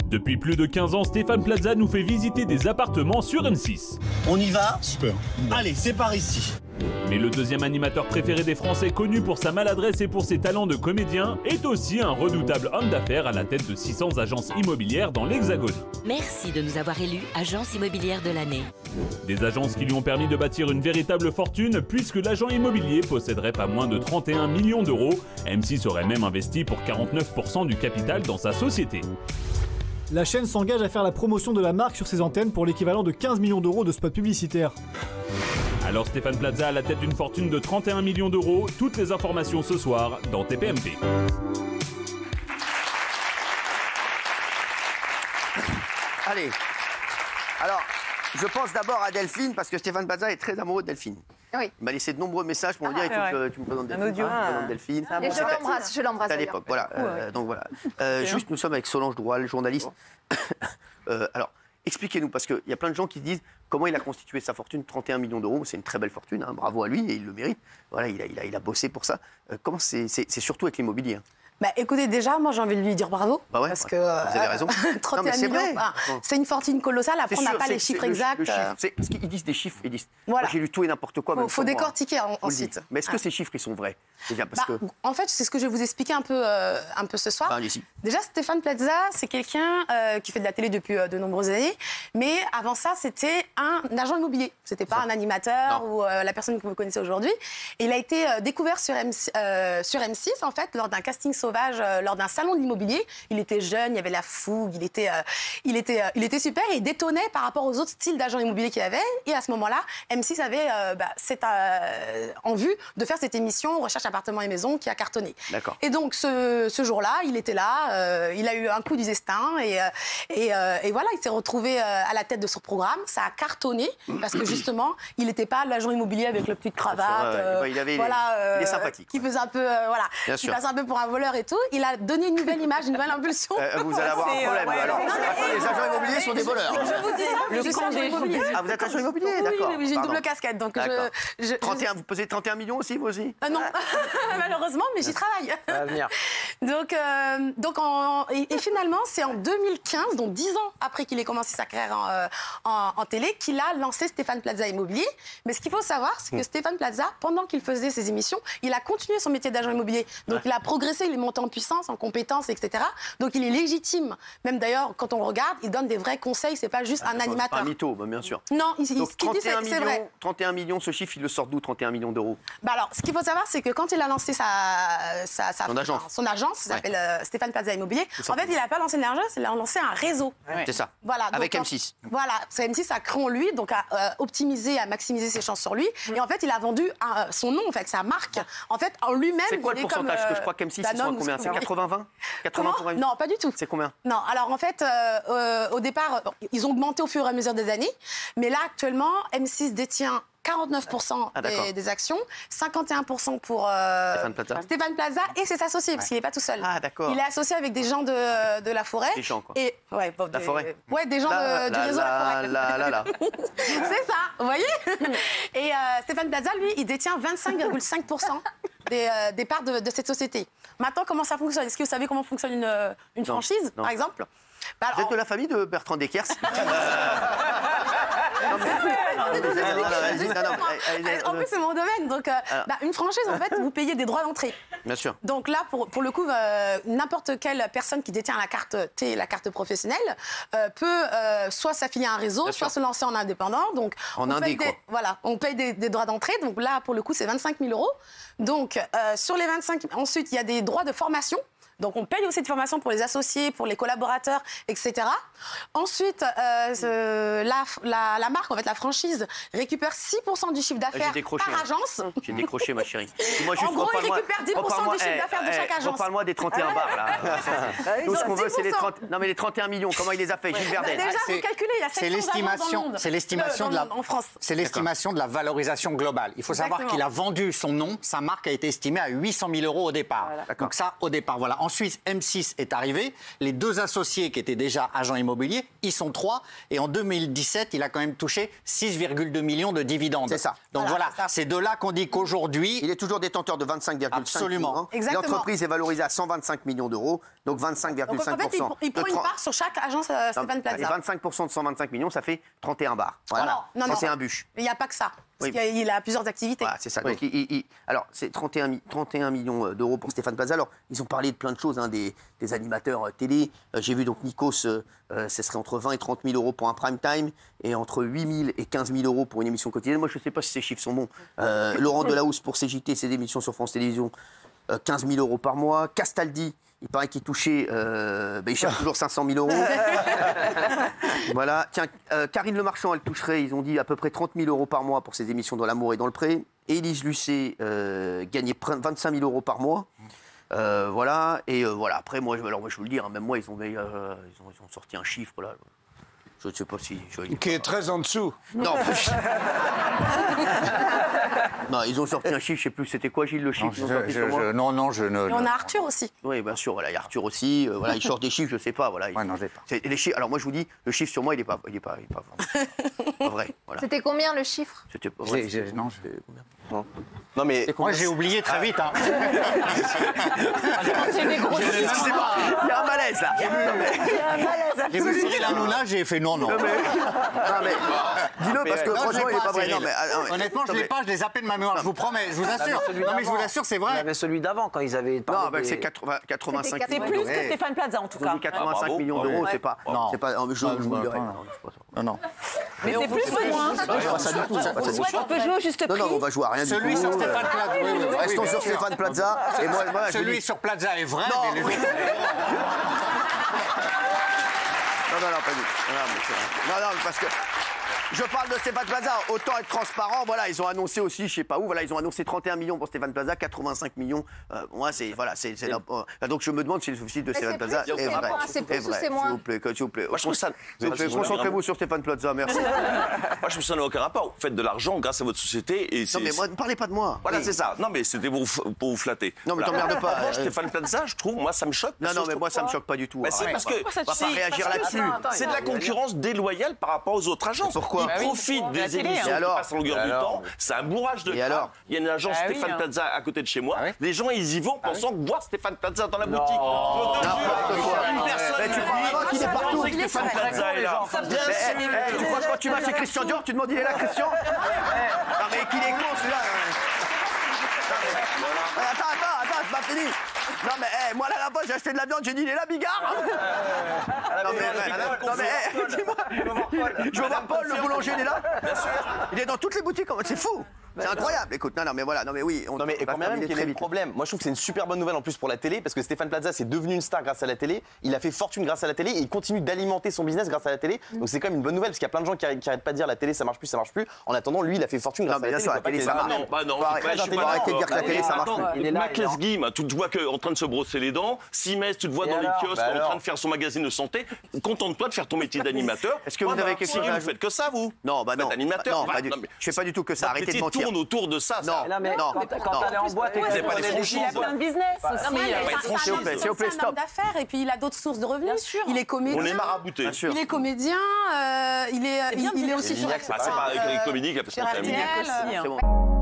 Depuis plus de 15 ans, Stéphane Plaza nous fait visiter des appartements sur M6. On y va? Super. Allez, c'est par ici. Mais le deuxième animateur préféré des Français, connu pour sa maladresse et pour ses talents de comédien, est aussi un redoutable homme d'affaires à la tête de 600 agences immobilières dans l'Hexagone. Merci de nous avoir élus agence immobilière de l'année. Des agences qui lui ont permis de bâtir une véritable fortune, puisque l'agent immobilier posséderait pas moins de 31 millions d'euros. M6 aurait même investi pour 49% du capital dans sa société. La chaîne s'engage à faire la promotion de la marque sur ses antennes pour l'équivalent de 15 millions d'euros de spots publicitaires. Alors Stéphane Plaza à la tête d'une fortune de 31 millions d'euros, toutes les informations ce soir dans TPMP. Allez, alors, je pense d'abord à Delphine, parce que Stéphane Plaza est très amoureux de Delphine. Oui. Il m'a laissé de nombreux messages pour me dire, il faut que tu me présentes Delphine. Tu me présentes Delphine. Et je l'embrasse. À l'époque, voilà. Donc voilà. Juste, nous sommes avec Solange Droual, journaliste. Alors, expliquez-nous, parce qu'il y a plein de gens qui disent comment il a constitué sa fortune, 31 millions d'euros. C'est une très belle fortune, hein, bravo à lui, et il le mérite. Voilà, il a bossé pour ça. Comment c'est surtout avec l'immobilier. Bah, écoutez, déjà, moi j'ai envie de lui dire bravo. Bah ouais, parce que vous avez raison. 31 millions, c'est une fortune colossale. Après, on n'a pas les chiffres exacts. Parce qu'ils disent des chiffres, ils disent. Voilà. J'ai lu tout et n'importe quoi. Il faut décortiquer ensuite. Mais est-ce que ces chiffres, ils sont vrais déjà, parce que... En fait, c'est ce que je vais vous expliquer un peu ce soir. Allez-y. Déjà, Stéphane Plaza, c'est quelqu'un qui fait de la télé depuis de nombreuses années. Mais avant ça, c'était un agent immobilier. C'était pas un animateur ou la personne que vous connaissez aujourd'hui. Et il a été découvert sur M6, en fait, lors d'un casting sauvage, lors d'un salon de l'immobilier. Il était jeune, il y avait la fougue, il était super et il détonnait par rapport aux autres styles d'agents immobiliers qu'il y avait. Et à ce moment-là, M6 avait en vue de faire cette émission Recherche appartements et maisons qui a cartonné. D'accord. Et donc ce jour-là, il était là, il a eu un coup du destin et voilà, il s'est retrouvé à la tête de ce programme. Ça a cartonné parce que justement, il n'était pas l'agent immobilier avec la petite cravate, il est sympathique. Qui faisait un peu, qui passe un peu pour un voleur et tout. Il a donné une nouvelle image, une nouvelle impulsion. Vous allez avoir un problème. Alors, les agents immobiliers sont des voleurs. Je vous dis ça, je suis agent immobilier. Ah, vous êtes agent immobilier, d'accord. Oui, j'ai une double casquette. Donc 31, vous posez 31 millions aussi, vous aussi? Non, malheureusement, mais j'y travaille. Ça va venir. Et finalement, c'est en 2015, donc 10 ans après qu'il ait commencé sa carrière en télé, qu'il a lancé Stéphane Plaza Immobilier. Mais ce qu'il faut savoir, c'est que Stéphane Plaza, pendant qu'il faisait ses émissions, il a continué son métier d'agent immobilier. Donc il a progressé, il est monté en puissance, en compétences, etc. Donc il est légitime. Même d'ailleurs, quand on le regarde, il donne des vrais conseils, c'est pas juste un animateur. C'est pas un mytho, bien sûr. Non, donc, ce qu'il dit, c'est vrai. 31 millions, ce chiffre, il le sort d'où, 31 millions d'euros? Alors, ce qu'il faut savoir, c'est que quand il a lancé son agence, qui s'appelle Stéphane Plaza Immobilier, en fait, il n'a pas lancé une agence, il a lancé un réseau. C'est ça. Voilà, avec M6. Voilà, M6 a cru en lui, donc a optimisé, a maximisé ses chances sur lui. Et en fait, il a vendu son nom, en fait, sa marque. En fait, en lui-même. C'est quoi le pourcentage? Parce que je crois qu'M6, ils sont à combien? C'est 80-20? 80 pour M6? Non, pas du tout. C'est combien? Non, alors en fait, au départ, ils ont augmenté au fur et à mesure des années. Mais là, actuellement, M6 détient 49% des actions, 51% pour Stéphane Plaza et ses associés, parce qu'il n'est pas tout seul. Ah, d'accord. Il est associé avec des gens de la forêt. Des gens, quoi. La forêt. Ouais, des gens du réseau La Forêt. C'est ça, vous voyez. Et Stéphane Plaza, lui, il détient 25,5% des parts de cette société. Maintenant, comment ça fonctionne? Est-ce que vous savez comment fonctionne une franchise, par exemple? Vous êtes de la famille de Bertrand Deckers? En plus, c'est mon domaine. Donc, une franchise, en fait, vous payez des droits d'entrée. Bien sûr. Donc là, pour le coup, n'importe quelle personne qui détient la carte T, la carte professionnelle, peut soit s'affilier à un réseau, soit se lancer en indépendant. Donc, on paye des droits d'entrée. Donc là, pour le coup, c'est 25 000 €. Donc, sur les 25 000, ensuite, il y a des droits de formation. Donc, on paye aussi de formation pour les associés, pour les collaborateurs, etc. Ensuite, la marque, en fait, la franchise, récupère 6% du chiffre d'affaires par agence. J'ai décroché, ma chérie. Moi, en gros, il récupère 10% du chiffre d'affaires de chaque agence. Reparle-moi des 31 bars, là. Tout ce qu'on veut, c'est les 30... Non, mais les 31 millions, comment il les a fait, Gilles Verdel? Déjà, vous calculez, il y a 700 agences dans le monde. C'est l'estimation en France. C'est l'estimation de la valorisation globale. Il faut savoir qu'il a vendu son nom, sa marque a été estimée à 800 000 € au départ. Donc ça, au départ, voilà. Ensuite, M6 est arrivé. Les 2 associés qui étaient déjà agents immobiliers, ils sont 3. Et en 2017, il a quand même touché 6,2 millions de dividendes. C'est ça. Donc voilà, c'est de là qu'on dit qu'aujourd'hui... Il est toujours détenteur de 25,5 millions. Exactement. L'entreprise est valorisée à 125 millions d'euros, donc 25,5%. Donc en fait, il prend une part sur chaque agence Stéphane Plaza. Et 25% de 125 millions, ça fait 31 bars. Voilà. Non, 31 bûches. Mais il n'y a pas que ça. Parce Oui. qu'il a plusieurs activités. Voilà, c'est ça. Donc, alors, c'est 31 millions d'euros pour Stéphane Plaza. Alors, ils ont parlé de plein de choses, hein, des animateurs télé. J'ai vu donc Nikos, ce serait entre 20 et 30 000 euros pour un prime time et entre 8 000 et 15 000 euros pour une émission quotidienne. Moi, je ne sais pas si ces chiffres sont bons. Laurent Delahousse pour CJT, ses émissions sur France Télévisions, 15 000 euros par mois. Castaldi, il paraît qu'il touchait, il cherche toujours 500 000 euros. Voilà. Tiens, Karine Le Marchand, elle toucherait, ils ont dit, à peu près 30 000 euros par mois pour ses émissions dans l'amour et dans le pré. Élise Lucet gagnait 25 000 euros par mois. Voilà. Et voilà. Après, moi, je veux vous le dire, hein, même moi, ils ont sorti un chiffre, là. Je ne sais pas si... Qui est très en dessous. Non. Non, ils ont sorti un chiffre, je ne sais plus, c'était quoi, Gilles, le chiffre Non, je ne... Et on a Arthur aussi. Oui, bien sûr, voilà, il y a Arthur aussi, voilà, il sort des chiffres, je ne sais pas, voilà. Ouais, non, je l'ai pas. Les chiffres, alors moi, je vous dis, le chiffre sur moi, il n'est pas vrai, voilà. C'était combien le chiffre? C'était pas vrai. Non, mais. Moi, j'ai oublié très vite. Hein. C'est des gros chiffres. Je sais pas, il y a un malaise, là. J'ai vu Cyril Hanouna, j'ai fait non. Non, mais dis-le, parce que franchement, il n'est pas vrai. Non, mais, honnêtement, je ne l'ai pas, je l'ai zappé de ma mémoire, je vous promets, je vous assure. Non, mais je vous l'assure, c'est Il y vrai. avait celui d'avant, quand ils avaient. non, bah, c'est 85 C'est millions plus d'euros. que Stéphane Plaza en tout cas. 85 millions d'euros, c'est pas. Non. C'est pas. Je vous le dirai. Non. Mais c'est plus ou moins. C'est pas ça du tout. On peut jouer au juste prix. Non, on va jouer à rien du tout. Celui sur Stéphane Plaza. Restons sur Stéphane Plaza. Et moi, je Celui dis. sur Plaza est vrai, Non, mais les autres... Non, pas du tout. Non, parce que je parle de Stéphane Plaza. Autant être transparent. Voilà, ils ont annoncé aussi, je sais pas où. Voilà, ils ont annoncé 31 millions pour Stéphane Plaza, 85 millions. Moi, c'est voilà, c'est. Donc je me demande si le suicide de Stéphane Plaza est vrai. C'est plus ou c'est moins? S'il vous plaît. Moi, je trouve ça. Concentrez-vous sur Stéphane Plaza. Merci. Moi, je trouve que ça n'a aucun rapport. Vous faites de l'argent grâce à votre société et c'est. Non, mais moi, ne parlez pas de moi. Voilà, c'est ça. Non, mais c'était pour vous flatter. Non, mais t'emmerdes pas. Moi, Stéphane Plaza, je trouve, moi, ça me choque. Non, mais moi, ça me choque pas du tout. Bah, c'est parce que. On va pas réagir là-dessus. C'est de la concurrence déloyale par rapport aux autres agences. Pourquoi? Ils profitent des émissions qui passent en longueur du temps. C'est un bourrage de crâne. Il y a une agence Stéphane Plaza à côté de chez moi. Les gens, ils y vont pensant voir Stéphane Plaza dans la boutique. Une personne tu crois vraiment qu'il est partout? Stéphane Plaza est là. Tu crois que quand tu vas chez Christian Dior, tu demandes il est là, Christian? Non, mais qu'il est con, celui-là. Attends, c'est pas fini. Non, mais moi, la dernière fois, j'ai acheté de la viande, j'ai dit il est là, Bigard. Non, mais dis-moi. Je veux voir Paul, le boulanger, il est là. Il est dans toutes les boutiques, c'est fou. C'est incroyable. Écoute, non, mais voilà, non, mais oui. Non, mais quand même, quel est le problème? Moi, je trouve que c'est une super bonne nouvelle en plus pour la télé, parce que Stéphane Plaza, c'est devenu une star grâce à la télé. Il a fait fortune grâce à la télé et il continue d'alimenter son business grâce à la télé. Donc, c'est quand même une bonne nouvelle, parce qu'il y a plein de gens qui arrêtent pas de dire la télé, ça marche plus. En attendant, lui, il a fait fortune grâce à la télé. La télé, ça marche. Non, arrêter de dire que la télé, ça marche plus. Mac Guim, tu te vois en train de se brosser les dents. Simès, tu te vois dans les kiosques en train de faire son magazine de santé. Contente-toi de faire ton métier d'animateur. Est-ce que vous avez quelque chose à vous faites que ça, vous? Non, bah non. Animateur. Je fais pas du tout que ça. Arrêtez de mentir. Tourne autour de ça. Non, quand t'allais en boîte, vous n'avez pas des franchises. Il a plein de business. S'il vous plaît, C'est un homme d'affaires et puis il a d'autres sources de revenus. Bien sûr. Il est comédien. On est marabouté. Il est comédien. Il est aussi sur. C'est pas avec les comédies qu'il a fait sur son RTL. C'est bon.